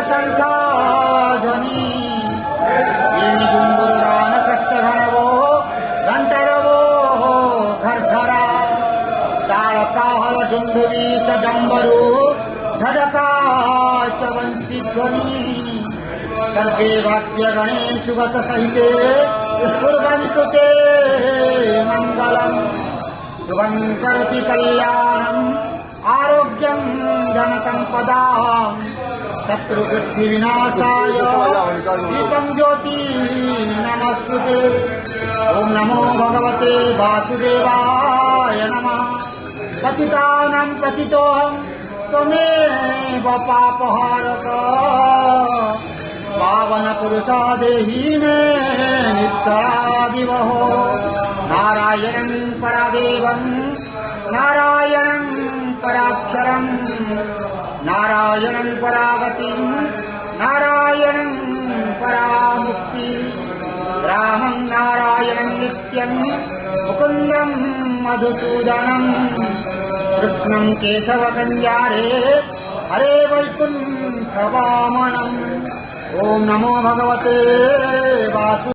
शङ्खाध्वनि गुम्बुरानकष्टघनवो घण्टरवो घर्घरा तालकाहलडुन्दुवी च डम्बरू झडका च वंशीध्वनि सर्वे वाद्यगणे शुभसहिते कुर्वन्तु ते मङ्गलम् शुभं करोति कल्याणम् आरोग्यं धनसम्पदाम् शत्रुबुद्धिविनाशाय दीपं ज्योति नमस्तुते। ओम नमो भगवते वासुदेवाय नमः। पतितानां पतितोऽहं त्वमेव पापहारक पावन पुरुषा देहि मे निश्चलादिवहो। नारायणं परादेवं नारायणं पराक्षरं नारायणं परागतिं नारायणं परामुक्ति रामं नारायणं नित्यं मुकुन्दं मधुसूदनं कृष्णं केशवकल्याणे हरे वैकुण्ठवामनम्। ओम नमो भगवते वासु